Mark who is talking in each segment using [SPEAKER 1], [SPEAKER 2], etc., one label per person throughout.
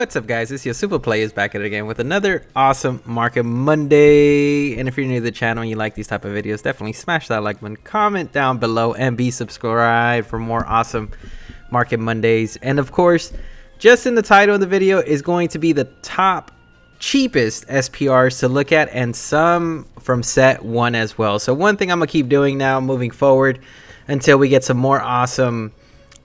[SPEAKER 1] What's up, guys? It's your Super Playaz back at it again with another awesome Market Monday. And if you're new to the channel and you like these type of videos, definitely smash that like button, comment down below, and be subscribed for more awesome Market Mondays. And of course, just in the title of the video is going to be the top cheapest SPRs to look at, and some from set 1 as well. So one thing I'm gonna keep doing now moving forward until we get some more awesome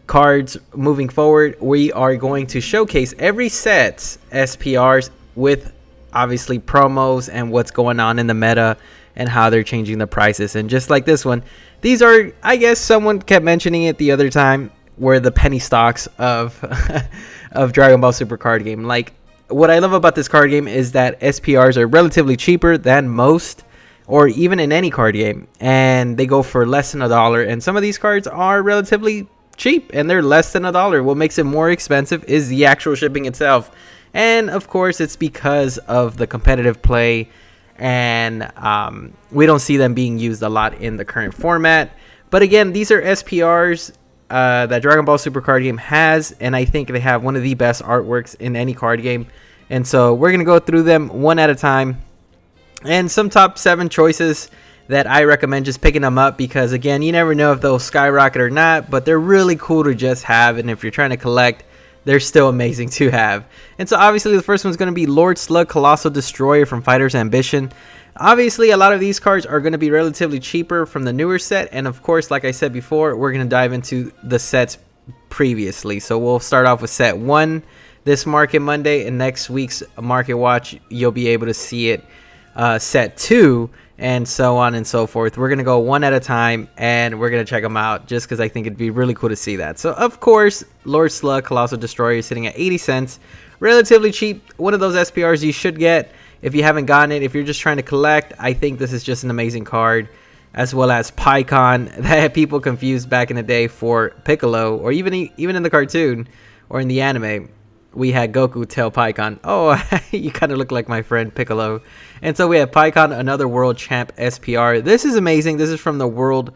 [SPEAKER 1] cards moving forward, we are going to showcase every set's SPRs with obviously promos and what's going on in the meta and how they're changing the prices. And just like this one, these are, I guess someone kept mentioning it the other time, were the penny stocks of of Dragon Ball Super card game. Like, what I love about this card game is that SPRs are relatively cheaper than most, or even in any card game, and they go for less than $1. And some of these cards are relatively cheap and they're less than $1. What makes it more expensive is the actual shipping itself, and of course it's because of the competitive play, and we don't see them being used a lot in the current format. But again, these are SPRs that Dragon Ball Super card game has, and I think they have one of the best artworks in any card game. And so we're gonna go through them one at a time, and some top 7 choices that I recommend just picking them up, because again, you never know if they'll skyrocket or not, but they're really cool to just have, and if you're trying to collect, they're still amazing to have. And so obviously the first one's going to be Lord Slug Colossal Destroyer from Fighter's Ambition. Obviously a lot of these cards are going to be relatively cheaper from the newer set, and of course, like I said before, we're going to dive into the sets previously. So we'll start off with set 1 this Market Monday, and next week's Market Watch you'll be able to see it set 2, and so on and so forth. We're gonna go one at a time, and we're gonna check them out just because I think it'd be really cool to see that. So of course, Lord Slug Colossal Destroyer is sitting at 80 cents, relatively cheap. One of those SPRs you should get if you haven't gotten it. If you're just trying to collect, I think this is just an amazing card, as well as Pycon that people confused back in the day for Piccolo, or even in the cartoon or in the anime. We had Goku tell Pycon, "Oh, you kind of look like my friend Piccolo." And so we have Pycon, another world champ SPR. This is amazing. This is from the world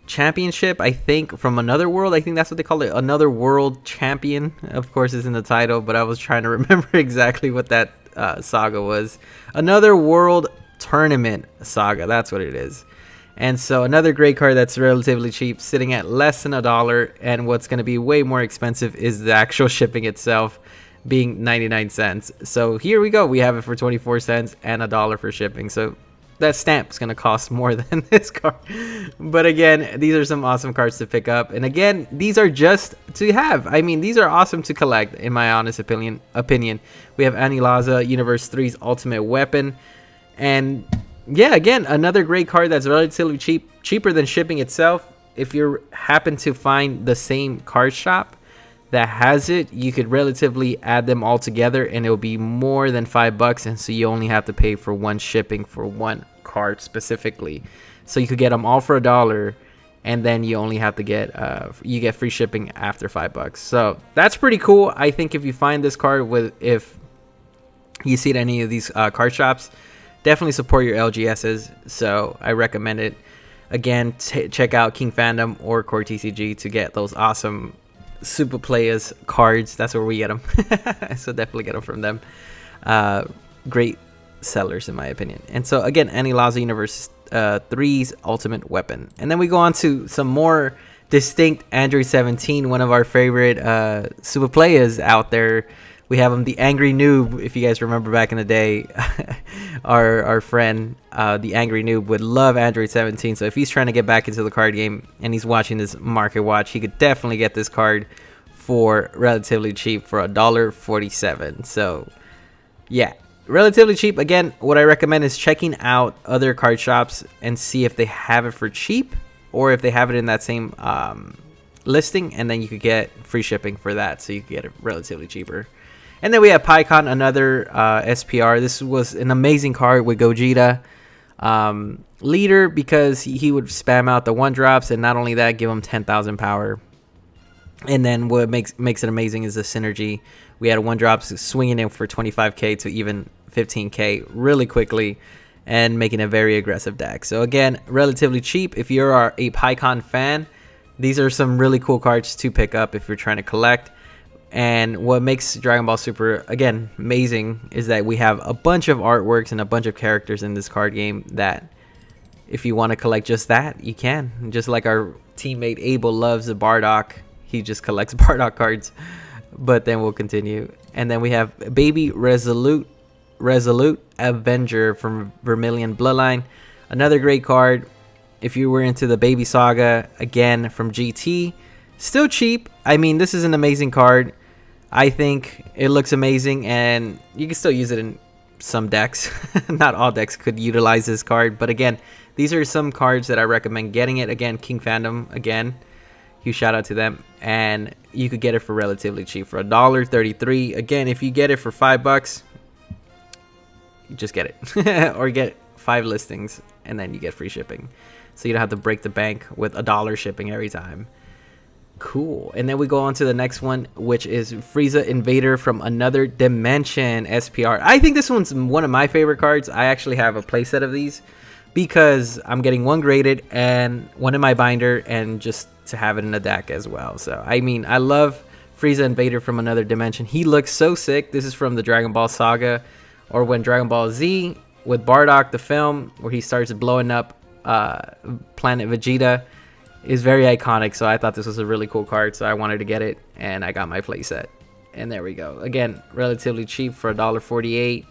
[SPEAKER 1] championship, I think, from another world. I think that's what they call it, another world champion. Of course, is in the title, but I was trying to remember exactly what that saga was. Another world tournament saga. That's what it is. And so another great card that's relatively cheap, sitting at less than $1, and what's going to be way more expensive is the actual shipping itself, being 99 cents. So here we go, we have it for 24 cents and $1 for shipping. So that stamp is going to cost more than this card. But again, these are some awesome cards to pick up, and again, these are just to have. I mean, these are awesome to collect, in my honest opinion. We have Anilaza Universe 3's Ultimate Weapon, and yeah, again, another great card that's relatively cheaper than shipping itself. If you happen to find the same card shop that has it, you could relatively add them all together, and it'll be more than $5, and so you only have to pay for one shipping for one card specifically. So you could get them all for $1, and then you only have to get you get free shipping after $5. So that's pretty cool. I think if you find this card if you see it at any of these card shops, definitely support your LGSs, so I recommend it. Again, check out King Fandom or Core TCG to get those awesome Super Playaz cards. That's where we get them. So definitely get them from them. Great sellers, in my opinion. And so again, Anilaza Universe 3's Ultimate Weapon. And then we go on to some more distinct Android 17, one of our favorite Super Playaz out there. We have him, the Angry Noob. If you guys remember back in the day, our friend, the Angry Noob, would love Android 17. So if he's trying to get back into the card game and he's watching this Market Watch, he could definitely get this card for relatively cheap for $1.47. So yeah, relatively cheap. Again, what I recommend is checking out other card shops and see if they have it for cheap, or if they have it in that same listing, and then you could get free shipping for that, so you could get it relatively cheaper. And then we have Pycon, another SPR. This was an amazing card with Gogeta leader, because he would spam out the 1-drops, and not only that, give him 10,000 power. And then what makes it amazing is the synergy. We had a 1-drops swinging in for 25k to even 15k really quickly, and making a very aggressive deck. So again, relatively cheap. If you're a Pycon fan, these are some really cool cards to pick up if you're trying to collect. And what makes Dragon Ball Super, again, amazing is that we have a bunch of artworks and a bunch of characters in this card game that if you want to collect just that, you can. Just like our teammate Abel loves the Bardock. He just collects Bardock cards. But then we'll continue. And then we have Baby Resolute Avenger from Vermilion Bloodline. Another great card. If you were into the Baby Saga, again, from GT. Still cheap. I mean, this is an amazing card. I think it looks amazing, and you can still use it in some decks. Not all decks could utilize this card, but again, these are some cards that I recommend getting it. Again, King Fandom, again, huge shout out to them, and you could get it for relatively cheap for $1.33. Again, if you get it for $5, you just get it, or get 5 listings, and then you get free shipping, so you don't have to break the bank with $1 shipping every time. Cool. And then we go on to the next one, which is Frieza Invader from Another Dimension SPR. I think this one's one of my favorite cards. I actually have a playset of these because I'm getting one graded and one in my binder, and just to have it in a deck as well. So I mean, I love Frieza Invader from Another Dimension. He looks so sick. This is from the Dragon Ball Saga, or when Dragon Ball Z with Bardock, the film, where he starts blowing up Planet Vegeta. Is very iconic, so I thought this was a really cool card, so I wanted to get it, and I got my playset. And there we go. Again, relatively cheap for $1.48,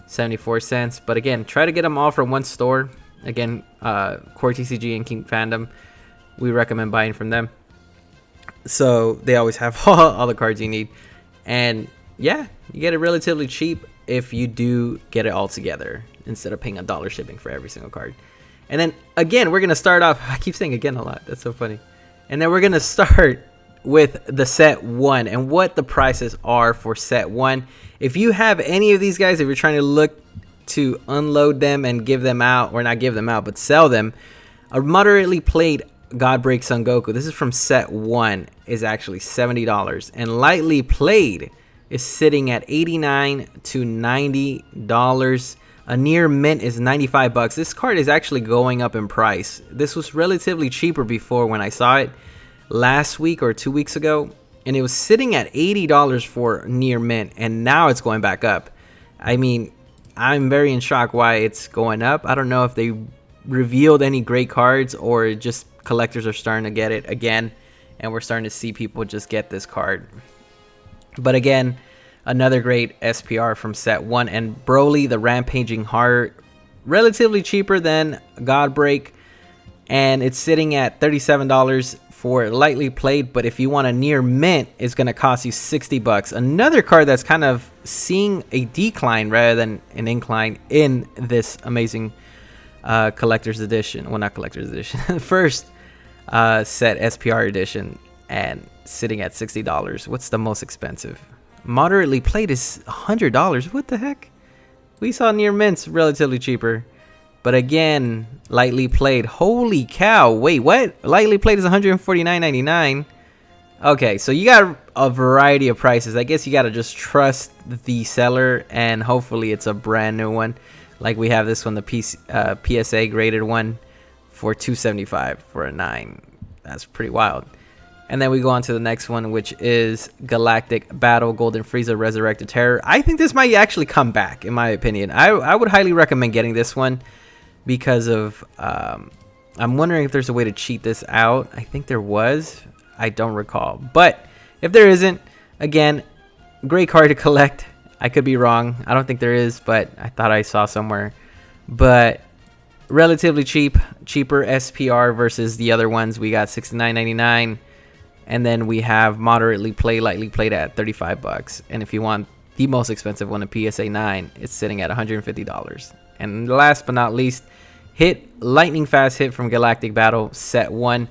[SPEAKER 1] 74 cents. But again, try to get them all from one store. Again, Core TCG and King Fandom, we recommend buying from them. So they always have all the cards you need. And yeah, you get it relatively cheap if you do get it all together, instead of paying $1 shipping for every single card. And then, again, we're going to start off... I keep saying again a lot. That's so funny. And then we're going to start with the set 1 and what the prices are for set 1. If you have any of these guys, if you're trying to look to unload them and give them out, or not give them out, but sell them, a moderately played Godbreak Son Goku, this is from set 1, is actually $70. And lightly played is sitting at $89 to $90. A near mint is $95. This card is actually going up in price. This was relatively cheaper before when I saw it last week or 2 weeks ago, and it was sitting at $80 for near mint, and now it's going back up. I mean, I'm very in shock why it's going up. I don't know if they revealed any great cards, or just collectors are starting to get it again, and we're starting to see people just get this card. But again, another great SPR from set 1. And Broly, the Rampaging Heart, relatively cheaper than Godbreak, and it's sitting at $37 for lightly played. But if you want a near mint, it's going to cost you $60. Another card that's kind of seeing a decline rather than an incline in this amazing collector's edition. Well, not collector's edition, first set SPR edition, and sitting at $60. What's the most expensive? Moderately played is $100. What the heck? We saw near mints relatively cheaper. But again, lightly played. Holy cow. Wait, what? Lightly played is $149.99. Okay, so you got a variety of prices. I guess you got to just trust the seller, and hopefully it's a brand new one. Like we have this one, the PSA graded one, for $275 for a 9. That's pretty wild. And then we go on to the next one, which is Galactic Battle Golden Frieza Resurrected Terror. I think this might actually come back, in my opinion. I would highly recommend getting this one because of... I'm wondering if there's a way to cheat this out. I think there was. I don't recall. But if there isn't, again, great card to collect. I could be wrong. I don't think there is, but I thought I saw somewhere. But relatively cheap. Cheaper SPR versus the other ones. We got $69.99. And then we have moderately played, lightly played at $35. And if you want the most expensive one, a PSA 9, it's sitting at $150. And last but not least, lightning fast hit from Galactic Battle set 1,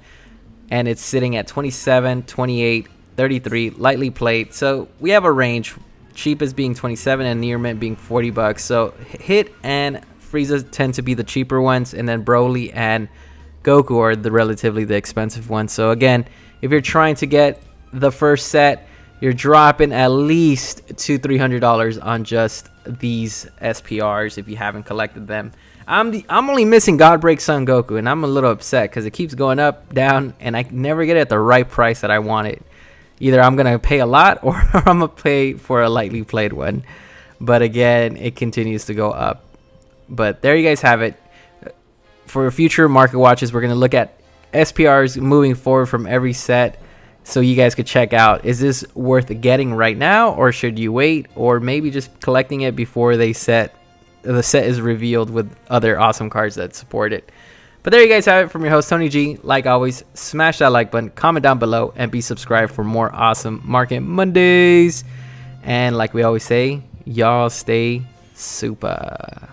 [SPEAKER 1] and it's sitting at $27, $28, $33, lightly played. So we have a range, cheapest being $27 and near mint being $40. So hit and Frieza tend to be the cheaper ones, and then Broly and Goku are the expensive ones. So again, if you're trying to get the first set, you're dropping at least $200-$300 on just these SPRs if you haven't collected them. I'm only missing Godbreak Son Goku, and I'm a little upset because it keeps going up, down, and I never get it at the right price that I want it. Either I'm gonna pay a lot or I'm gonna pay for a lightly played one. But again, it continues to go up. But there you guys have it. For future market watches, we're gonna look at SPRs moving forward from every set, so you guys could check out, is this worth getting right now, or should you wait, or maybe just collecting it before the set is revealed with other awesome cards that support it. But there you guys have it from your host, Tony G. Like always, smash that like button, comment down below, and be subscribed for more awesome Market Mondays. And like we always say, y'all stay super.